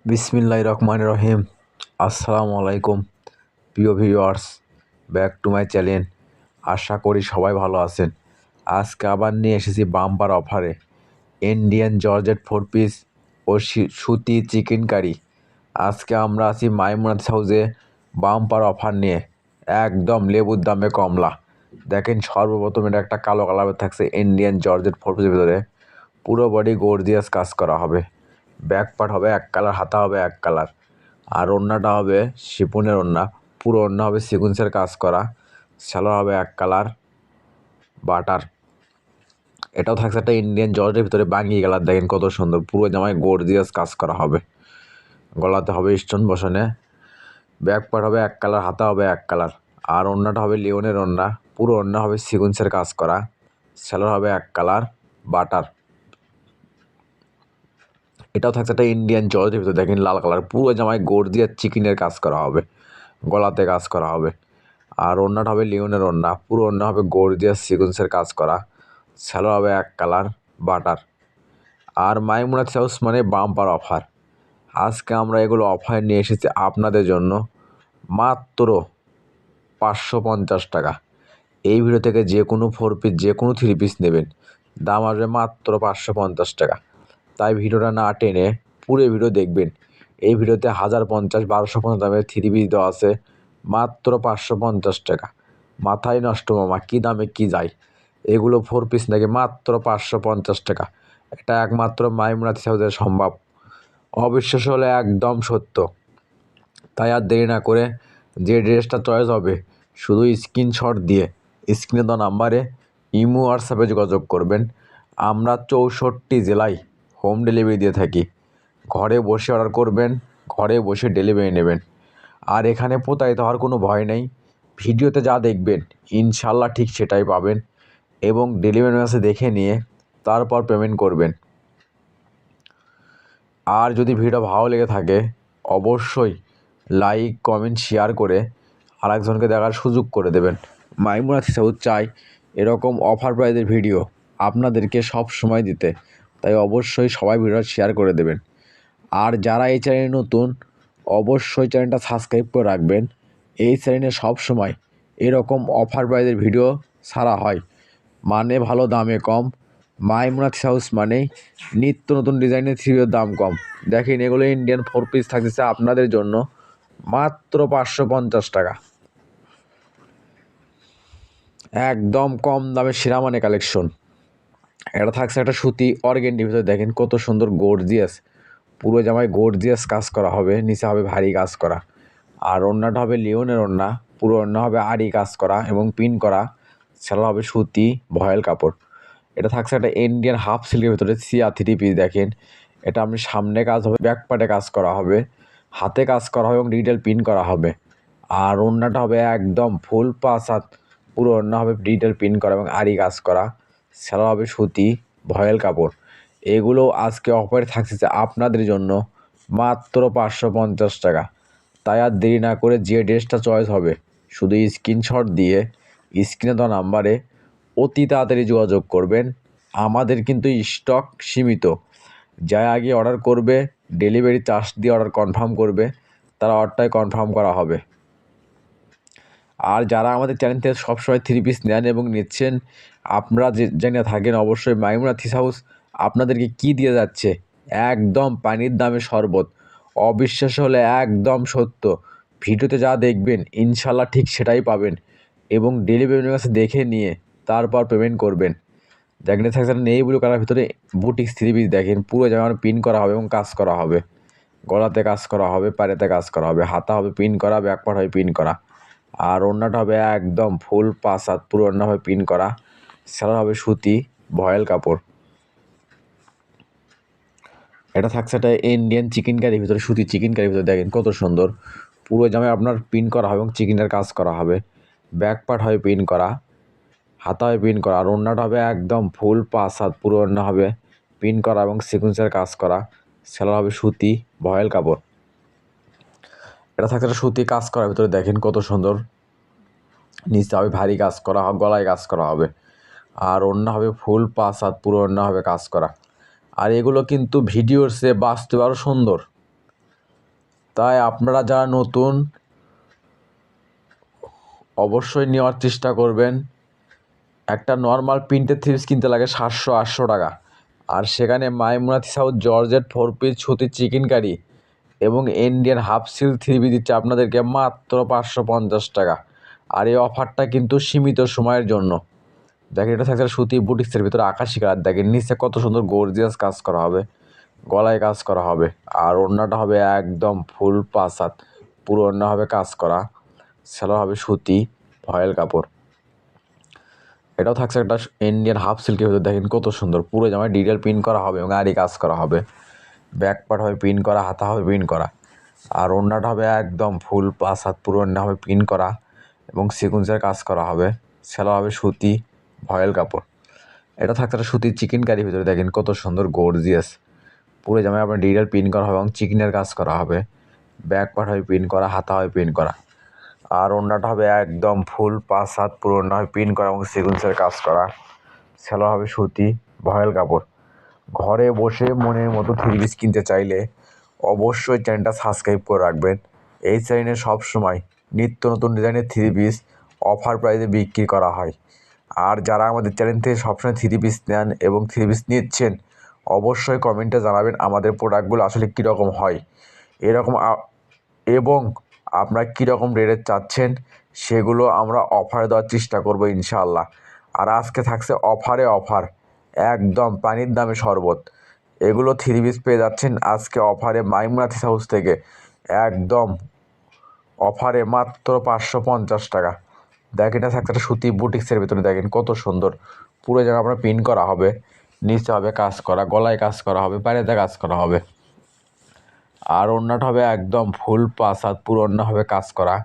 বিসমিল্লাহির রহমানির রহিম। আসসালামু আলাইকুম প্রিয় viewers, back to my channel. আশা করি সবাই ভালো আছেন। আজকে আবার নিয়ে এসেছি বাম্পার অফারে ইন্ডিয়ান জর্জেট 4 পিস ও সুতি চিকেন কারি। আজকে আমরা আছি মাইমুনাথ হাউসে বাম্পার অফার নিয়ে, একদম লেবুর দামে কমলা। দেখেন, সর্বপ্রথম এটা একটা কালো কালার থাকছে ইন্ডিয়ান জর্জেট 4 পিসের ভিতরে। পুরো বডি গর্জিয়াস কাজ করা হবে। ব্যাক পার্ট হবে এক কালার, হাতা হবে এক কালার, আর ওড়নাটা হবে শিফনের ওড়না। পুরো ওড়না হবে সিকুয়েন্সের কাজ করা। সালোয়ার হবে এক কালার বাটার। এটাও থাকছে একটা ইন্ডিয়ান জর্জের ভিতরে বাঙ্গি কালার। দেখেন কত সুন্দর, পুরো জামায় গর্জিয়াস কাজ করা হবে। গলাতে হবে স্টোন বসানে। ব্যাক পার্ট হবে এক কালার, হাতা হবে এক কালার, আর ওড়নাটা হবে লিওনের ওড়না। পুরো ওড়না হবে সিকুয়েন্সের কাজ করা। সালোয়ার হবে এক কালার বাটার। এটাও থাকছে একটা ইন্ডিয়ান জর্জের ভিতরে। দেখেন লাল কালার, পুরো জামায় গর্জিয়াস চিকেনের কাজ করা হবে, গলাতে কাজ করা হবে। আর ওড়নাটা হবে লিওনের ওড়না। পুরো ওড়না হবে গর্জিয়াস সিকুয়েন্সের কাজ করা। সালোয়ার হবে এক কালার বাটার। আর মাইমুনাথ হাউস মানে বাম্পার অফার। আজকে আমরা এগুলো অফার নিয়ে এসেছি আপনাদের জন্য মাত্র 550 টাকা। এই ভিডিও থেকে যে কোনো 4 পিস, যে কোনো 3 পিস নেবেন, দাম আসবে মাত্র 550 টাকা। তাই ভিডিওটা না টেনে পুরো ভিডিও দেখবেন। এই ভিডিওতে 1050, 1250 দামের 3 পিস দেওয়া আছে মাত্র 550 টাকা। মাথায় নষ্ট মামা, কী দামে কী যায়। এগুলো 4 পিস নাকি মাত্র 550 টাকা। এটা একমাত্র মাইমুনাথ হাউসে সম্ভব। অবিশ্বাস হলে একদম সত্য। তাই আর দেরি না করে যে ড্রেসটা চয়েস হবে, শুধু স্ক্রিনশট দিয়ে স্ক্রিনে দেওয়া নাম্বারে ইমো হোয়াটসঅ্যাপে যোগাযোগ করবেন। আমরা 64 জেলায় হোম ডেলিভারি দিয়ে থাকি। ঘরে বসে অর্ডার করবেন, ঘরে বসে ডেলিভারি নেবেন। আর এখানে প্রতারিত হওয়ার কোনো ভয় নেই। ভিডিওতে যা দেখবেন ইনশাল্লাহ ঠিক সেটাই পাবেন, এবং ডেলিভারি ম্যাসে দেখে নিয়ে তারপর পেমেন্ট করবেন। আর যদি ভিডিও ভালো লেগে থাকে অবশ্যই লাইক, কমেন্ট, শেয়ার করে আরেকজনকে দেখার সুযোগ করে দেবেন। মাইমুনাথ হাউস চাই এরকম অফার প্রাইজের ভিডিও আপনাদেরকে সব সময় দিতে। তাই অবশ্যই সবাই ভিডিওটা শেয়ার করে দেবেন। আর যারা এই চ্যানেলে নতুন, অবশ্যই চ্যানেলটা সাবস্ক্রাইব করে রাখবেন। এই চ্যানেলে সব সময় এরকম অফার প্রাইজের ভিডিও ছাড়া হয়, মানে ভালো দামে কম। মাইমুনাথ হাউস মানেই নিত্য নতুন ডিজাইনের থ্রিপিসের দাম কম। দেখেন, এগুলো ইন্ডিয়ান 4 পিস থাকতেছে আপনাদের জন্য মাত্র 550 টাকা। একদম কম দামে সেরা মানে কালেকশন। এটা থাকছে একটা সুতি অর্গেন্ডির ভিতরে। দেখেন কত সুন্দর গর্জিয়াস, পুরো জামায় গর্জিয়াস কাজ করা হবে, নিচে হবে ভারী কাজ করা। আর ওড়নাটা হবে লিওনের ওড়না। পুরো ওড়না হবে আড়ি কাজ করা এবং পিন করা। সেটা হবে সুতি ভয়েল কাপড়। এটা থাকছে একটা ইন্ডিয়ান হাফ সিল্কের ভিতরে সিয়া 3 পিস। দেখেন, এটা আপনি সামনে কাজ হবে, ব্যাক পার্টে কাজ করা হবে, হাতে কাজ করা হবে এবং ডিজিটাল পিন করা হবে। আর ওড়নাটা হবে একদম ফুল 5 হাত। পুরো ওড়না হবে ডিজিটাল পিন করা এবং আড়ি কাজ করা। সেটা হবে সুতি ভয়েল কাপড়। এগুলো আজকে অফারে থাকছে আপনাদের জন্য মাত্র 550 টাকা। তাই আর দেরি না করে যে ড্রেসটা চয়েস হবে, শুধু স্ক্রিনশট দিয়ে স্ক্রিনে দেওয়া নাম্বারে অতি তাড়াতাড়ি যোগাযোগ করবেন। আমাদের কিন্তু স্টক সীমিত। যাই আগে অর্ডার করবে, ডেলিভারি চার্জ দিয়ে অর্ডার কনফার্ম করবে, তারা অর্ডারটাই কনফার্ম করা হবে। আর যারা আমাদের চ্যানেল থেকে সবসময় 3 পিস নেন এবং নিচ্ছেন, আপনারা যে জেনে থাকেন অবশ্যই মাইমুনাথ হাউস আপনাদেরকে কি দিয়ে যাচ্ছে, একদম পানির দামে শরবত। অবিশ্বাস হলে একদম সত্য। ভিডিওতে যা দেখবেন ইনশাল্লাহ ঠিক সেটাই পাবেন, এবং ডেলিভারি কাছে দেখে নিয়ে তারপর পেমেন্ট করবেন। দেখেন থাকছে নেই ব্লু কালার ভিতরে বুটিক্স 3 পিস। দেখেন পুরো জায়গায় পিন করা হবে এবং কাজ করা হবে, গলাতে কাজ করা হবে, পায়েতে কাজ করা হবে, হাতা হবে পিন করা, ব্যাক পার্ট হবে পিন করা। আর ওড়নাটা হবে একদম ফুল 5 হাত। পুরো ওড়না হবে পিন করা। সেলার হবে সুতি ভয়েল কাপড়। এটা থাকছে একটা ইন্ডিয়ান চিকেন কারির ভিতরে, সুতি চিকেন কারির ভিতরে। দেখেন কত সুন্দর, পুরো জামায় আপনার পিন করা হবে এবং চিকেনের কাজ করা হবে। ব্যাক পার্ট হবে পিন করা, হাতা হবে পিন করা। আর ওড়নাটা হবে একদম ফুল 5 হাত। পুরো ওড়না হবে পিন করা এবং সিকুয়েন্সের কাজ করা। সেলার হবে সুতি ভয়েল কাপড়। এটা থাকছে একটা সুতি কাজ করার ভিতরে। দেখেন কত সুন্দর, নিচে হবে ভারী কাজ করা, গলায় কাজ করা হবে। আর ওড়না হবে ফুল 5 হাত। পুরো ওড়না হবে কাজ করা। আর এগুলো কিন্তু ভিডিওর চেয়ে বাস্তবে আরও সুন্দর। তাই আপনারা যারা নতুন অবশ্যই নেওয়ার চেষ্টা করবেন। একটা নর্মাল প্রিন্টের থ্রি পিস কিনতে লাগে 700-800 টাকা, আর সেখানে মাইমুনা সাউথ জর্জেট 4 পিস সুতির চিকেন কারি এবং Indian half silk three piece দিচ্ছে আপনাদেরকে মাত্র 550 টাকা। আর এই অফারটা কিন্তু সীমিত সময়ের জন্য। দেখেন এটা থাকছে সুতি বুটিক্সের ভিতরে আকাশি কালার, দেখেন নিচে কত সুন্দর গর্জিয়াস কাজ করা হবে, গলায় কাজ করা হবে, আর ওড়নাটা হবে একদম ফুল 5 হাত, পুরো ওড়না হবে কাজ করা, সেলোয়ার হবে সুতি ভয়েল কাপড়। এটাও থাকছে একটা ইন্ডিয়ান হাফ সিল্কের ভিতরে, দেখেন কত সুন্দর, পুরো জামায় ডিটেল প্রিন্ট করা হবে এবং আরি কাজ করা হবে, ব্যাক পার্ট হবে প্রিন্ট করা, হাতা হবে প্রিন্ট করা, আর ওড়নাটা হবে একদম ফুল 5 হাত, পুরো ওড়না হবে প্রিন্ট করা এবং সিকুয়েন্সের কাজ করা হবে, সেলোয়ার হবে সুতি ভয়েল কাপড়। এটা থাকছে একটা সুতির চিকেন কারির ভিতরে, দেখেন কত সুন্দর গর্জিয়াস, পুরো জামায় আপনার ডিটেল প্রিন্ট করা হবে এবং চিকেনের কাজ করা হবে, ব্যাক পার্ট হবে প্রিন্ট করা, হাতা হবে প্রিন্ট করা, আর ওড়নাটা হবে একদম ফুল 5 হাত, পুরো ওড়না হবে প্রিন্ট করা এবং সিকুয়েন্সের কাজ করা, সেলোয়ার হবে সুতি ভয়েল কাপড়। ঘরে বসে মনের মতো থ্রি পিস কিনতে চাইলে অবশ্যই চ্যানেলটা সাবস্ক্রাইব করে রাখবেন। এই চ্যানেলে সবসময় নিত্য নতুন ডিজাইনের থ্রি পিস অফার প্রাইসে বিক্রি করা হয়। আর যারা আমাদের চ্যানেল থেকে সবসময় থ্রি পিস নেন এবং থ্রি পিস নিচ্ছেন, অবশ্যই কমেন্টে জানাবেন আমাদের প্রোডাক্টগুলো আসলে কীরকম হয় এরকম, এবং আপনারা কীরকম রেটে চাচ্ছেন সেগুলো আমরা অফারে দেওয়ার চেষ্টা করবো ইনশাআল্লাহ। আর আজকে থাকছে অফারে অফার, একদম পানির দামে শরবত। এগুলো থ্রি পিস পেয়ে যাচ্ছেন আজকে অফারে মাইমুনা থ্রি হাউস থেকে, একদম অফারে মাত্র 550 টাকা। দেখেন এটা থাকছে একটা সুতি বুটিক্সের ভিতরে, দেখেন কত সুন্দর, পুরো জায়গা আপনার প্রিন্ট করা হবে, নিচে হবে কাজ করা, গলায় কাজ করা হবে, বাইরেতে কাজ করা হবে, আর ওড়নাটা হবে একদম ফুল 5 হাত, পুরো ওড়না হবে কাজ করা,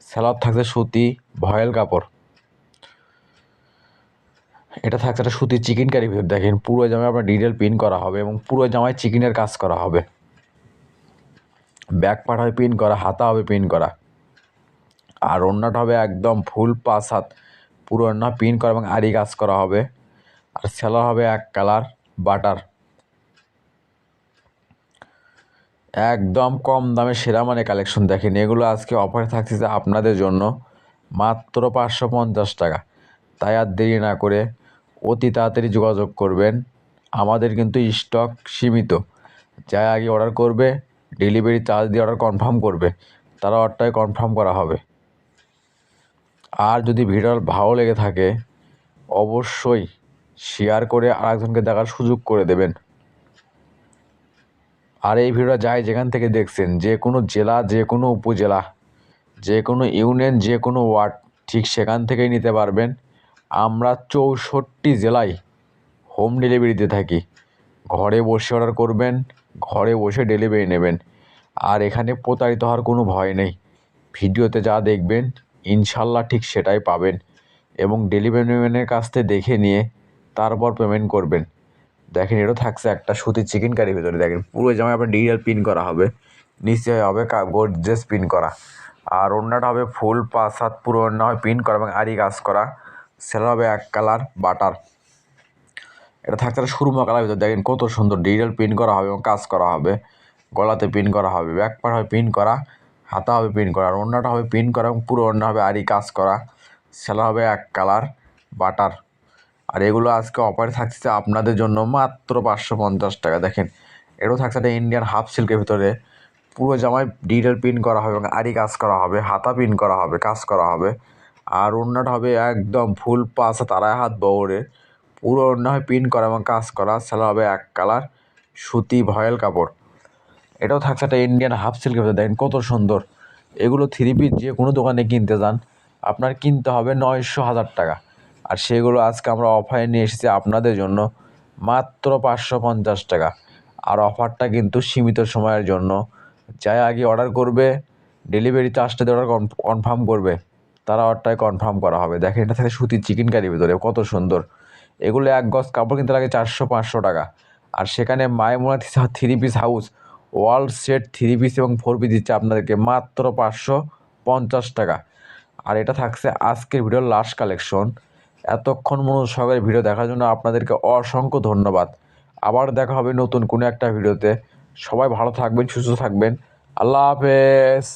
সেলোয়ার থাকছে সুতি ভয়েল কাপড়। এটা থাকছে একটা সুতির চিকেন কারির ভিতর, দেখেন পুরো জামায় আপনার ডিটেল প্রিন্ট করা হবে এবং পুরো জামায় চিকেনের কাজ করা হবে, ব্যাক পার্ট হবে প্রিন্ট করা, হাতা হবে প্রিন্ট করা, আর ওড়নাটা হবে একদম ফুল 5 হাত, পুরো ওড়না প্রিন্ট করা এবং আরি কাজ করা হবে, আর সেলোয়ার হবে এক কালার বাটার। একদম কম দামে সেরা মানে কালেকশন, দেখেন এগুলো আজকে অফারে থাকছে আপনাদের জন্য মাত্র 550 টাকা। তাই আর দেরি না করে অতি তাড়াতাড়ি যোগাযোগ করবেন। আমাদের কিন্তু স্টক সীমিত, যাই আগে অর্ডার করবে ডেলিভারি চার্জ দিয়ে অর্ডার কনফার্ম করবে, তারা অর্ডারটাই কনফার্ম করা হবে। আর যদি ভিডিও ভালো লেগে থাকে অবশ্যই শেয়ার করে আরেকজনকে দেখার সুযোগ করে দেবেন। আর এই ভিডিওটা যাই যেখান থেকে দেখছেন, যে কোনো জেলা, যে কোনো উপজেলা, যে কোনো ইউনিয়ন, যে কোনো ওয়ার্ড, ঠিক সেখান থেকেই নিতে পারবেন। আমরা 64 জেলায় হোম ডেলিভারিতে থাকি। ঘরে বসে অর্ডার করবেন, ঘরে বসে ডেলিভারি নেবেন। আর এখানে প্রতারিত হওয়ার কোনো ভয় নেই। ভিডিওতে যা দেখবেন ইনশাল্লাহ ঠিক সেটাই পাবেন, এবং ডেলিভারি ম্যানের কাছ থেকে দেখে নিয়ে তারপর পেমেন্ট করবেন। দেখেন এটাও থাকছে একটা সুতির চিকেন কারির ভিতরে, দেখেন পুরো জামায় আপনার ডিজিটাল প্রিন্ট করা হবে, নিচে হবে গর্জিয়াস প্রিন্ট করা, আর ওড়নাটা হবে ফুল 5 হাত, পুরো ওড়না হবে প্রিন্ট করা এবং আরি কাজ করা, সেলোয়ার হবে এক কালার বাটার। এটা থাকছে একটা সুরমা কালার ভিতরে, দেখেন কত সুন্দর ডিজিটাল প্রিন্ট করা হবে এবং কাজ করা হবে, গলাতে প্রিন্ট করা হবে, ব্যাক পার্ট হবে প্রিন্ট করা, হাতা হবে প্রিন্ট করা, আর ওড়নাটা হবে প্রিন্ট করা এবং পুরো ওড়না হবে আরি কাজ করা, সেলোয়ার হবে এক কালার বাটার। আর এগুলো আজকে অফারে থাকছে আপনাদের জন্য মাত্র 550 টাকা। দেখেন এটাও থাকছে একটা ইন্ডিয়ান হাফ সিল্কের ভিতরে, পুরো জামায় ডিটেল প্রিন্ট করা হবে এবং আরি কাজ করা হবে, হাতা প্রিন্ট করা হবে, কাজ করা হবে, আর ওড়নাটা হবে একদম ফুল 5 হাত, আড়াই হাত বহরে, পুরো ওড়না হয় প্রিন্ট করা এবং কাজ করা, সেলোয়ার হবে এক কালার সুতি ভয়েল কাপড়। এটাও থাকছে একটা ইন্ডিয়ান হাফ সিল্কের ভিতরে, দেখেন কত সুন্দর। এগুলো থ্রি পিস যে কোনো দোকানে কিনতে যান আপনার কিনতে হবে 900-1000 টাকা, আর সেগুলো আজকে আমরা অফারে নিয়ে এসেছি আপনাদের জন্য মাত্র 550 টাকা। আর অফারটা কিন্তু সীমিত সময়ের জন্য, যাই আগে অর্ডার করবে ডেলিভারি চার্জটা দিয়ে অর্ডার কনফার্ম করবে, তারা অর্ডারটাই কনফার্ম করা হবে। দেখেন এটা থাকে সুতির চিকেন কারির ভিতরে, কত সুন্দর। এগুলো এক গজ কাপড় কিনতে লাগে 400-500 টাকা, আর সেখানে Maimuna three piece house world set three piece এবং 4 পিস দিচ্ছে আপনাদেরকে মাত্র 550 টাকা। আর এটা থাকছে আজকের ভিডিওর লাস্ট কালেকশন। এতক্ষণ মনোযোগ সহকারে ভিডিও দেখার জন্য আপনাদেরকে অসংখ্য ধন্যবাদ। আবার দেখা হবে নতুন কোনো একটা ভিডিওতে। সবাই ভালো থাকবেন, সুস্থ থাকবেন। আল্লাহ হাফেজ।